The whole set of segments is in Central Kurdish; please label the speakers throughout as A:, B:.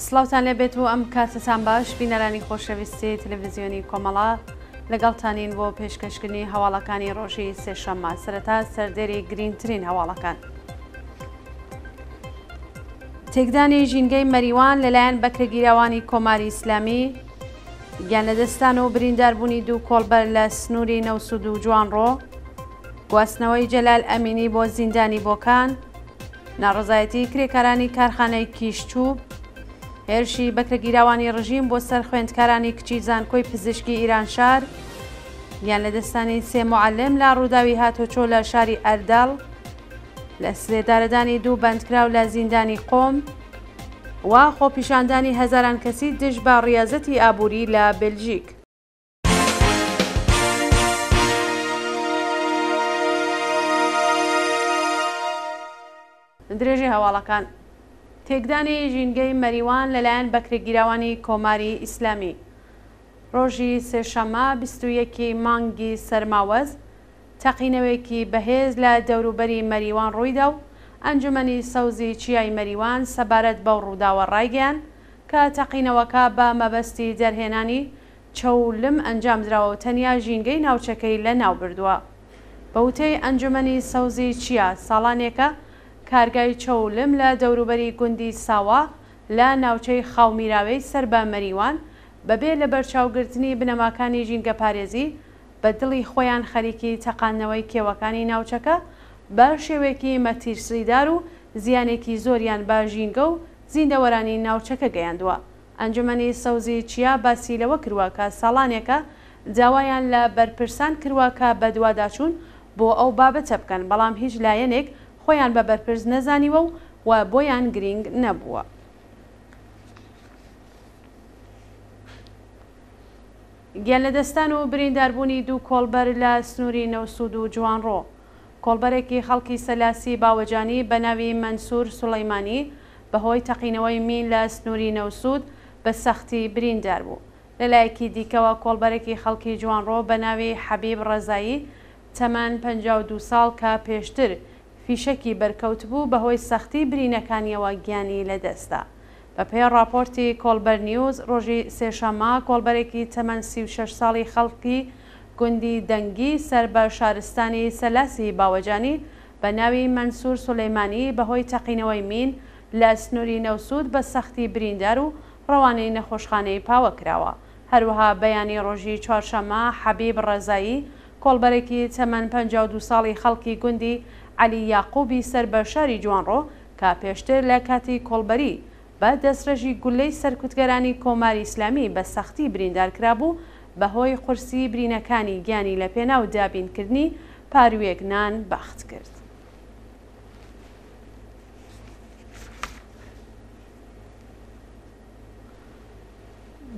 A: سڵاوتان لێبێت و ئەم کاتتان باش بینەرانی خۆشەویستی تەلەڤیزیۆنی کۆمەڵا لەگەڵتانین بۆ پێشکەشکردنی هەواڵەکانی ڕۆژی سێشەممە سەرەتا سەردێری گرینترین هەواڵەکان. تێکدانی ژینگەی مەریوان لەلایەن بەکرێگیراوانی کۆماری ئیسلامی، گیانلەدەستان و برینداربوونی دوو کۆڵبەر لە سنووری نەوسود و جوانڕۆ، گواستنەوەی جەلال ئەمینی بۆ زیندانی بۆکان، ناڕزایەتی کرێکارانی کارخانەی کیشچوب، هێرشی بەکرێگیراوانی ڕژیم بۆ سەر خوێندکارانی کچی زانکۆی پزیشکی ئیرانشار، گیانلەدەستانی سێ موعەلم لە ڕووداوی هاتۆچۆ لە شاری ئەرداڵ، لە سلێدارەدانی دوو بەندکراو لە زیندانی قۆم و خۆپیشاندانی هەزاران کەسی دژ بە ڕیازەتی ئابووری لە بێلژیک. درێژی هەواڵەکان. تێکدانی ژینگەی مەریوان لەلایەن بەکرێگیراوانی کۆماری ئیسلامی ڕۆژی سێشەممە 21 مانگی سەرماوەز تەقینەوەیەکی بەهێز لە دەوروبەری مەریوان ڕوویدا و ئەنجومەنی سەوزی چیای مەریوان سەبارەت بەو ڕووداوە ڕایگەیان کە تەقینەوەکە بە مەبەستی دەرهێنانی چەولم ئەنجامدراوە و تەنیا ژینگەی ناوچەکەی لە ناو بردووە. بەوتەی ئەنجومەنی سەوزی چیا ساڵانێکە کارگای چەولم لە دەوروبەری گوندی ساوا لە ناوچەی خاومیراوەی سەر بە مەریوان بەبێ لە بەرچاوگرتنی بنەماکانی ژینگە پارێزی بە دڵی خۆیان خەریکی تەقانەوەی کێوەکانی ناوچەکە بە شێوەیەکی مەتیرسیدار و زیانێکی زۆریان بە ژینگە و زیندەوەرانی ناوچەکە گەیاندووە. ئەنجومەنی سەوزی چیا باسی لەوە کردووە کە ساڵانێکە داوایان لە بەرپرسان کردووە کە بە دوواداچوون بۆ ئەو بابەتە بکەن، بەڵام هیچ لایەنێک خۆیان بە بەرپرس نەزانیوە و بۆیان گرنگ نەبووە. گیانلەدەستان و برینداربوونی دوو کۆڵبەر لە سنووری نەوسود و جوانڕۆ. کۆڵبەرێکی خەڵکی سەلاسی باوەجانی بە ناوی مەنسوور سوڵەیمانی بەهۆی تەقینەوەی مین لە سنووری نەوسود بە سەختی بریندار بوو. لەلایەکی دیکەوە کۆڵبەرێکی خەڵکی جوانڕۆ بە ناوی حەبیب ڕەزایی تەمەن 52 ساڵ کە پێشتر فیشەکی بەرکەوت بوو بەهۆی سەختی برینەکانیەوە گیانی لەدەستا. بەپێی راپۆرتی کۆڵبەر نیوز ڕۆژی سێشەممە کۆڵبەرێکی تەمەن 36 ساڵی خەڵکی گوندی دەنگی سەر بە شارستانی سەلاسی باوەجانی بە ناوی مەنسوور سولەیمانی بەهۆی تەقینەوەی مین لە سنووری نەوسود بە سەختی بریندار و ڕەوانەی نەخۆشخانەی پاوە کراوە. هەروەها بەیانی ڕۆژی چوارشەممە حەبیب ڕەزایی کۆڵبەرێکی تەمەن 52 ساڵی خەڵکی گوندی عەلی یاقوبی سەر بە شاری جوانڕۆ کە پێشتر لە کاتی کۆڵبەری بە دەستڕێژی گولەی سەرکوتگەرانی کۆماری ئیسلامی بە سەختی بریندار کرابوو بەهۆی قورسی برینەکانی گیانی لە پێناو دابینکردنی پاروێک نان بەخت کرد.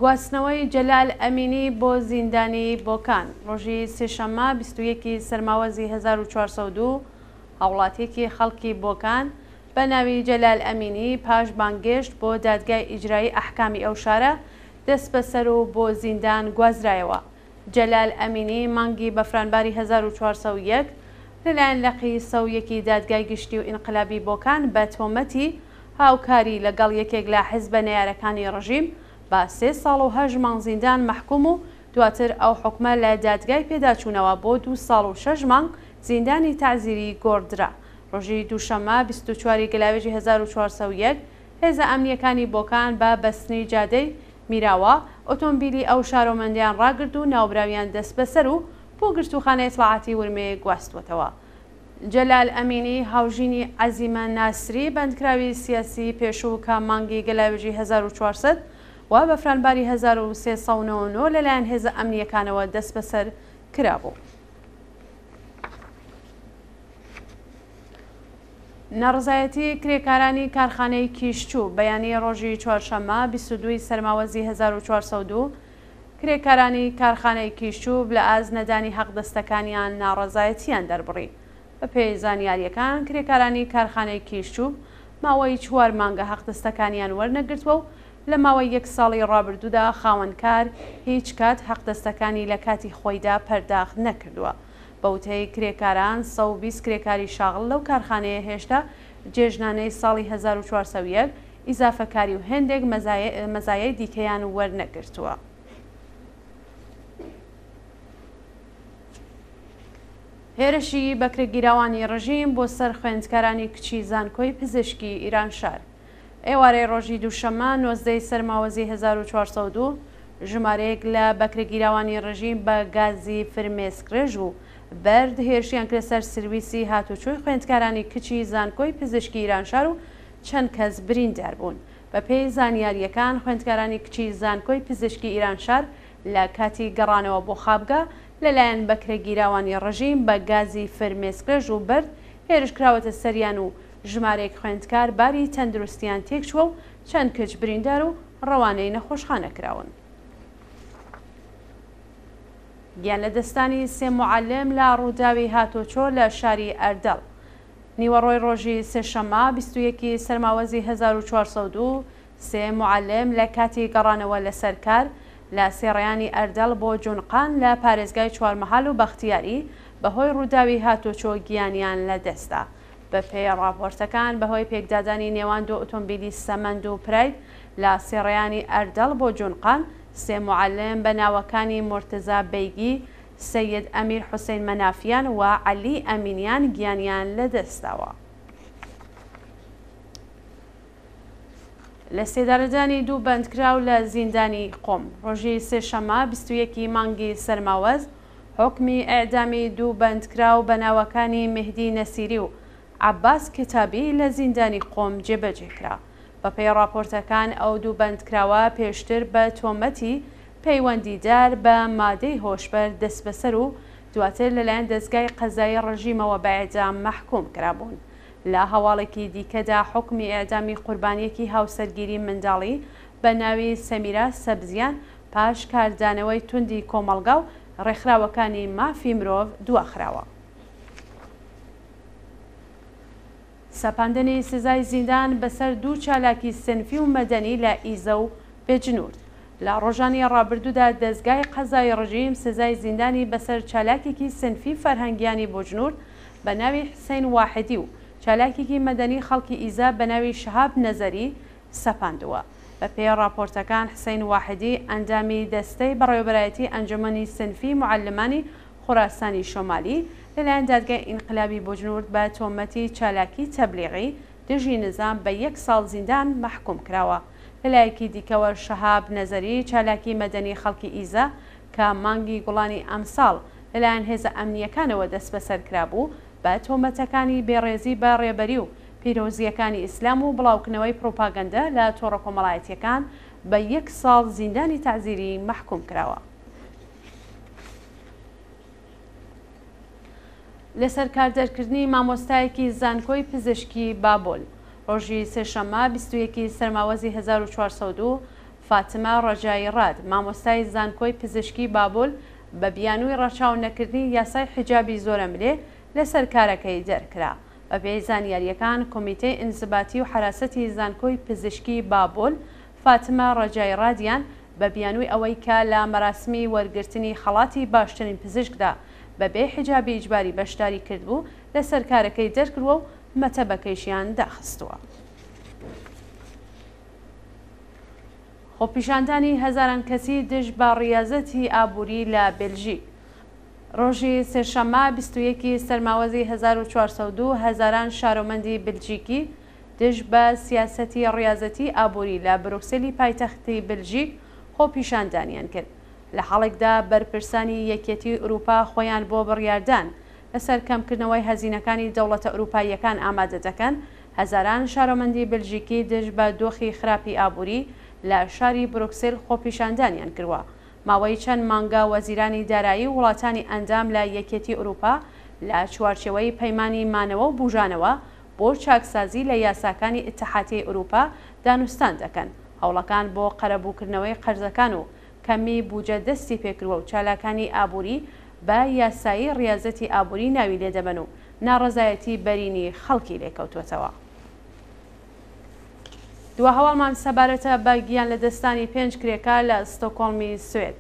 A: گواستنەوەی جەلال ئەمینی بۆ زیندانی بۆکان ڕۆژی سێشەممە 21 سەرماوەزی 1402 هاوڵاتیەکی خەڵکی بۆکان بە ناوی جەلال ئەمینی پاش بانگێشت بۆ دادگای ئیجرایی ئەحکامی ئەو شارە دەست بەسەر و بۆ زیندان گوازرایەوە. جەلال ئەمینی مانگی بەفرانباری 1401 لەلایەن لەقی سەویەکی دادگای گشتی و ئینقلابی بۆکان بە تۆمەتی هاوکاری لەگەڵ یەکێک لە حیزبە نەیارەکانی ڕژیم بە 3 ساڵ و 8 مانگ زیندان مەحکوم و دواتر ئەو حکومە لە دادگای پێداچوونەوە بۆ 2 ساڵ و 6 مانگ زیندانی تەعزیری گۆڕدرا. ڕۆژی دووشەممە 24 گەلاوێژی 1401 هێزە ئەمنیەکانی بۆکان بە بەستنی جادەی میراوە ئۆتۆمبیلی ئەو شارۆمەندیان ڕاگرد و ناوبراویان دەست بەسەر و بۆ گرتوخانەی ئیتڵاعاتی ورمێ گواستوەتەوە. جەلال ئەمینی هاوژینی عەزیمە ناسری بەندکراوی سیاسی پێشوو کە مانگی گەلاوێژی 1400 و بەفرانباری 1399 لەلایەن هێزە ئەمنیەکانەوە دەست بەسەر کرابوو. ناڕزایەتی کرێکارانی کارخانەی کیشچوب بەیانی ڕۆژی چوارشەممە 22 سەرماوەزی 1402 کرێکارانی کارخانەی کیشچوب لە ئازنەدانی حەقدەستەکانیان ناڕزایەتیان دەربڕی. بە پێی زانیاریەکان کرێکارانی کارخانەی کیشچوب ماوەی 4 مانگە حەقدەستەکانیان وەرنەگرتووە و لە ماوەی 1 ساڵی ڕابردوودا خاوەنکار هیچ کات حەقدەستەکانی لە کاتی خۆیدا پەرداخت نەکردووە. بەوتەی کرێکاران 120 کرێکاری شاغڵ لەو کارخانەیە هێشتا جێژنانەی ساڵی 1401 ئیزافەکاری و هێندێک مەزایای دیکەیان وەرنەگرتووە. هێرشی بەکرێگیراوانی ڕژیم بۆ سەر خوێندکارانی کچی زانکۆی پزیشکی ئیرانشار. ئێوارەی ڕۆژی دووشەممە 19 سەرماوەزی 1402 ژمارەیەک لە بەکرێگیراوانی ڕژیم بە گازی فرمێسکرێژ و بەرد هێرشیان کرد سەر سرویسی هاتوچۆی خوێندکارانی کچی زانکۆی پزیشکی ئیرانشار و چەند کەس بریندار بوون. بە پێی زانیاریەکان خوێندکارانی کچی زانکۆی پزیشکی ئیرانشار لە کاتی گەڕانەوە بۆ خابگە لەلایەن بەکرێگیراوانی ڕژیم بە گازی فرمێسکرێژ و بەرد هێرشکراوەتە سەریان و ژمارەیەک خوێندکار باری تەندروستیان تێکچووە و چەند کچ بریندار و ڕەوانەی نەخۆشخانە کراون. گیان لە دەستانی سێ معەلم لە ڕووداوی هاتۆچۆ لە شاری ئەردەڵ. نیوەڕۆی ڕۆژی سێشەممە 21 سەرماوەزی 1402 سێ معەلم لە کاتی گەڕانەوە لە سەرکار لە سێڕیانی ئەردەڵ بۆ جونقان لە پارێزگای چوارمەحال و بەختیاری بەهۆی ڕووداوی هاتۆچۆ گیانیان لە دەستا. بە پێی راپۆرتەکان بەهۆی پێکدادانی نێوان دو ئۆتۆمبیلی سەمەند و پراید لە سێڕیانی ئەردەڵ بۆ جونقان سێ معەلم بە ناوەکانی مرتزا بەیگی، سەید ئەمیر حوسێن مەنافیان و عەلی ئەمینیان گیانیان لە دەستاوە. لە سێدارەدانی دوو بەندکراو لە زیندانی قۆم ڕۆژی سێشەممە 21 مانگی سەرماوەز حکمی ئەعدامی دوو بەندکراو بە ناوەکانی مهدی نەسیری و عەباس کتابی لە زیندانی قۆم جێبەجێکرا. بە پێی راپۆرتەکان ئەو دوو بەندکراوە پێشتر بە تۆمەتی پەیوەندیدار بە مادەی هۆشبەر دەست بەسەر و دواتر لەلایەن دەستگای قەزایی ڕژیمەوە بە ئیعدام مەحکوم کرابوون. لە هەواڵێکی دیکەدا حکمی ئیعدامی قوربانیەکی هاوسەرگیری منداڵی بە ناوی سەمیرا سەبزیان پاش کاردانەوەی توندی کۆمەڵگا و ڕێکخراوەکانی مافی مرۆڤ دواخراوە. سەپاندنی سزای زیندان بەسەر دوو چالاکی سنفی و مەدەنی لە ئیزە و بێجنورد. لە ڕۆژانی ڕابردوودا دەستگای قەزای ڕژیم سزای زیندانی بەسەر چالاکێکی سنفی فەرهەنگیانی بۆجنورد بە ناوی حسین واحدی و چالاکێکی مەدەنی خەڵکی ئیزا بە ناوی شەهاب نەزەری سەپاندووە. بە پێی راپۆرتەکان حسین واحدی ئەندامی دەستەی بەڕێوەبەرایەتی ئەنجومەنی سنفی معەلمانی خوراسانی شۆمالی لەلایەن دادگای ئینقلابی بۆجنورد بە تۆمەتی چالاکی تەبلیغی دژی نزام بە 1 ساڵ زیندان مەحکوم کراوە. لەلایەکی دیکەوە شەهاب نەزەری چالاکی مەدەنی خەڵکی ئیزا کە مانگی گوڵانی ئەمساڵ لەلایەن هێزە ئەمنیەکانەوە دەست بەسەر کرابوو بە تۆمەتەکانی بێڕێزی بە ڕێبەری و پیرۆزیەکانی ئیسلام و بڵاوکردنەوەی پرۆپاگەندە لە تۆڕە کۆمەڵایەتیەکان بە 1 ساڵ زیندانی تەعزیری مەحکوم کراوە. لەسەر کاردەرکردنی مامۆستایەکی زانکۆی پزیشکی بابۆل ڕۆژی سێشەممە 21 سەرماوەزی 1402 فاتمە ڕەجایی ڕاد مامۆستای زانکۆی پزیشکی بابۆل بە بیانووی ڕەچاو نەکردنی یاسای حیجابی زۆرەملێ لەسەر کارەکەی دەرکرا. بە پێی زانیاریەکان کۆمیتەی ئینزباتی و حراسەتی زانکۆی پزیشکی بابۆل فاتمە ڕەجایی ڕادیان بە بیانووی ئەوەی کە لە مەراسمی وەرگرتنی خەڵاتی باشترین پزیشکدا بەبێ حیجابی ئیجباری بەشداری کردبوو لەسەر کارەکەی دەرکردووە و مەتەبەکەیشیان داخستووە. خۆپیشاندانی هەزاران کەسی دژ بە ڕیازەتی ئابووری لە بێلژیک ڕۆژی سێشەممە 21 سەرماوەزی 1402 هەزاران شارۆمەندی بلجیکی دژ بە سیاسەتی ڕیازەتی ئابووری لە بروکسێلی پایتەختی بلژیک خۆپیشاندانیان کرد. لە حاڵێکدا بەرپرسانی یەکێتی ئوروپا خۆیان بۆ بڕیاردان لەسەر کەمکردنەوەی هەزینەکانی دەوڵەتە ئوروپاییەکان ئامادە دەکەن هەزاران شارۆمەندی بلژیکی دژ بە دۆخی خراپی ئابووری لە شاری بروکسێل خۆپیشاندانیان کردووە. ماوەی چەند مانگە وەزیرانی دارایی وڵاتانی ئەندام لە یەکێتی ئوروپا لە چوارچێوەی پەیمانی مانەوە و بوژانەوە بۆ چاکسازی لە یاساکانی ئیتحادیەی ئوروپا دانوستان دەکەن. هەوڵەکان بۆ قەرەبووکردنەوەی قەرزەکان و کەمی بوجە دەستی پێکردووە و چالاکانی ئابووری بە یاسایی ڕیازەتی ئابووری ناوی لێدەبن و ناڕەزایەتی بەرینی خەڵکی لێکەوتوێتەوە. دووە هەواڵمان سەبارەتە بە گیان لە دەستانی 5 کرێکار لە ستۆکۆڵمی سوێد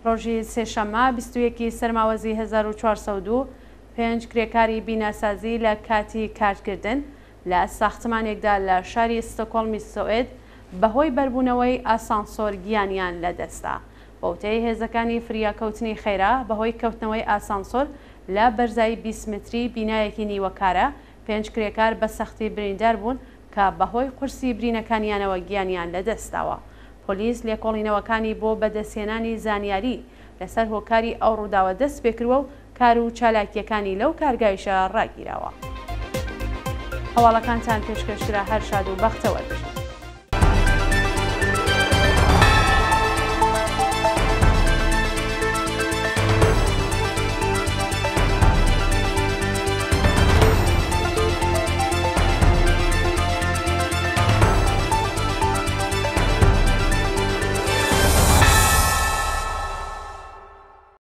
A: ڕۆژی سێشەممە 21 سەرماوەزی 1402 5 کرێکاری بیناسازی لە کاتی کارکردن لە ساختمانێکدا لە شاری ستۆکۆڵمی سوئێد بەهۆی بەربوونەوەی ئاسانسۆر گیانیان لەدەستا. بەوتەی هێزەکانی فریاکەوتنی خێرا بەهۆی کەوتنەوەی ئاسانسۆر لە بەرزایی 20 متری بینایەکی نیوەکارە 5 کرێکار بە سەختی بریندار بوون کە بەهۆی قورسی برینەکانیانەوە گیانیان لەدەستاوە. پۆلیس لێکۆڵینەوەکانی بۆ بەدەستهێنانی زانیاری لەسەر هۆکاری ئەو ڕووداوە دەست پێکردووە و کار و چالاکیەکانی لەو کارگایشە ڕاگیراوە. هەواڵەکانتان پێشکەشکرا هەر شاد و بەختەوەر بێت.